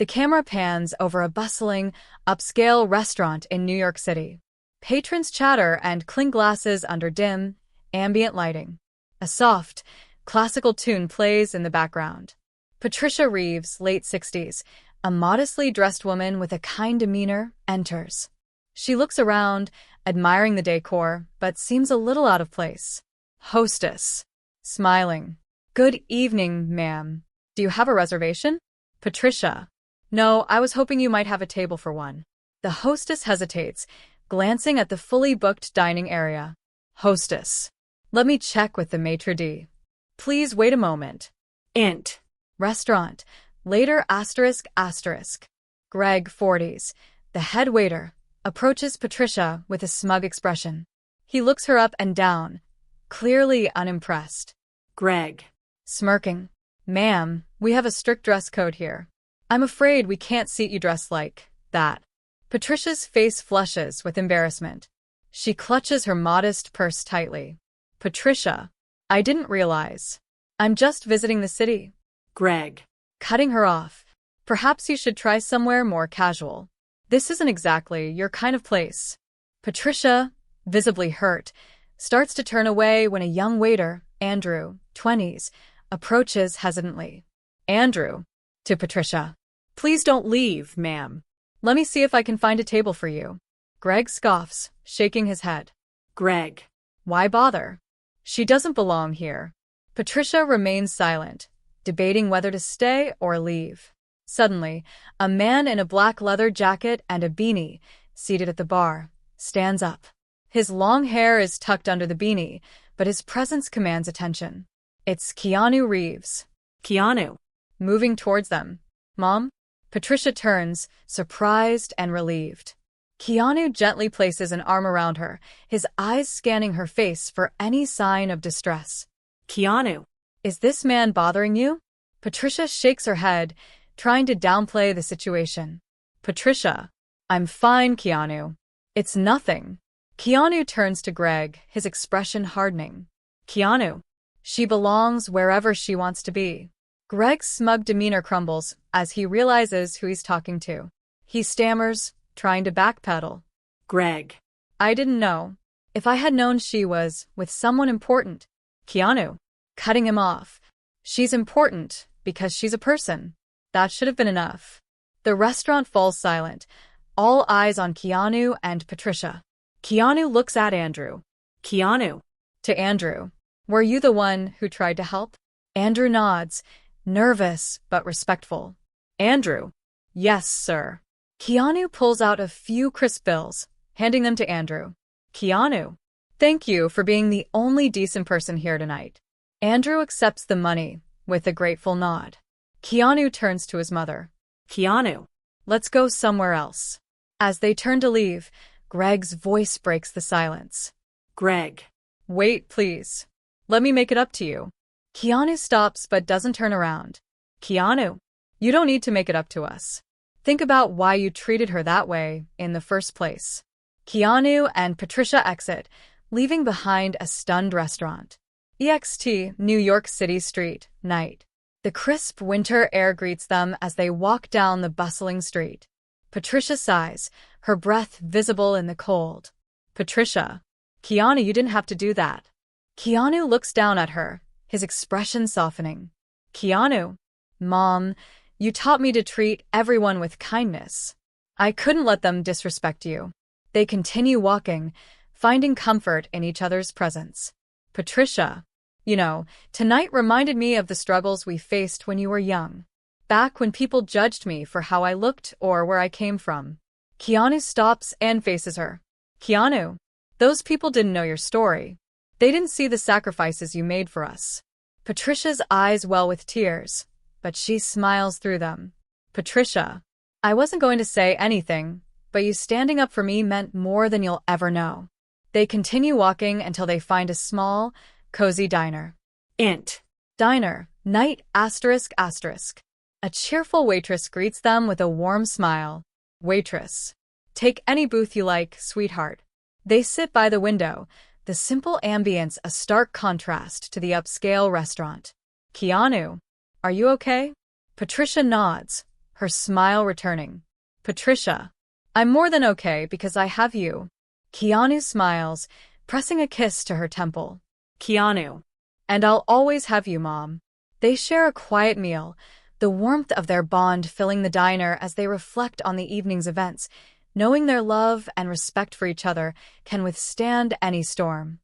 The camera pans over a bustling, upscale restaurant in New York City. Patrons chatter and clink glasses under dim, ambient lighting. A soft, classical tune plays in the background. Patricia Reeves, late 60s, a modestly dressed woman with a kind demeanor, enters. She looks around, admiring the decor, but seems a little out of place. Hostess. Smiling. Good evening, ma'am. Do you have a reservation? Patricia. No, I was hoping you might have a table for one. The hostess hesitates, glancing at the fully booked dining area. Hostess. Let me check with the maitre d'. Please wait a moment. Int. Restaurant. Later ***. Greg, 40s, the head waiter, approaches Patricia with a smug expression. He looks her up and down, clearly unimpressed. Greg. Smirking. Ma'am, we have a strict dress code here. I'm afraid we can't seat you dressed like that. Patricia's face flushes with embarrassment. She clutches her modest purse tightly. Patricia. I didn't realize. I'm just visiting the city. Greg. Cutting her off. Perhaps you should try somewhere more casual. This isn't exactly your kind of place. Patricia, visibly hurt, starts to turn away when a young waiter, Andrew, 20s, approaches hesitantly. Andrew. To Patricia. Please don't leave, ma'am. Let me see if I can find a table for you. Greg scoffs, shaking his head. Greg. Why bother? She doesn't belong here. Patricia remains silent, debating whether to stay or leave. Suddenly, a man in a black leather jacket and a beanie, seated at the bar, stands up. His long hair is tucked under the beanie, but his presence commands attention. It's Keanu Reeves. Keanu. Moving towards them. Mom? Patricia turns, surprised and relieved. Keanu gently places an arm around her, his eyes scanning her face for any sign of distress. Keanu. Is this man bothering you? Patricia shakes her head, trying to downplay the situation. Patricia. I'm fine, Keanu. It's nothing. Keanu turns to Greg, his expression hardening. Keanu. She belongs wherever she wants to be. Greg's smug demeanor crumbles as he realizes who he's talking to. He stammers, trying to backpedal. Greg. I didn't know. If I had known she was with someone important. Keanu. Cutting him off. She's important because she's a person. That should have been enough. The restaurant falls silent, all eyes on Keanu and Patricia. Keanu looks at Andrew. Keanu. To Andrew. Were you the one who tried to help? Andrew nods, nervous but respectful. Andrew. Yes, sir. Keanu pulls out a few crisp bills, handing them to Andrew. Keanu. Thank you for being the only decent person here tonight. Andrew accepts the money with a grateful nod. Keanu turns to his mother. Keanu. Let's go somewhere else. As they turn to leave, Greg's voice breaks the silence. Greg. Wait, please. Let me make it up to you. Keanu stops but doesn't turn around. Keanu. You don't need to make it up to us. Think about why you treated her that way in the first place. Keanu and Patricia exit, leaving behind a stunned restaurant. EXT, New York City Street, night. The crisp winter air greets them as they walk down the bustling street. Patricia sighs, her breath visible in the cold. Patricia. Keanu, you didn't have to do that. Keanu looks down at her, his expression softening. Keanu. Mom, you taught me to treat everyone with kindness. I couldn't let them disrespect you. They continue walking, finding comfort in each other's presence. Patricia. You know, tonight reminded me of the struggles we faced when you were young. Back when people judged me for how I looked or where I came from. Keanu stops and faces her. Keanu. Those people didn't know your story. They didn't see the sacrifices you made for us. Patricia's eyes well with tears, but she smiles through them. Patricia. I wasn't going to say anything, but you standing up for me meant more than you'll ever know. They continue walking until they find a small, cozy diner. Int. Diner. Night ***. A cheerful waitress greets them with a warm smile. Waitress. Take any booth you like, sweetheart. They sit by the window, the simple ambience a stark contrast to the upscale restaurant. Keanu. Are you okay? Patricia nods, her smile returning. Patricia, I'm more than okay because I have you. Keanu smiles, pressing a kiss to her temple. Keanu. And I'll always have you, Mom. They share a quiet meal, the warmth of their bond filling the diner as they reflect on the evening's events, knowing their love and respect for each other can withstand any storm.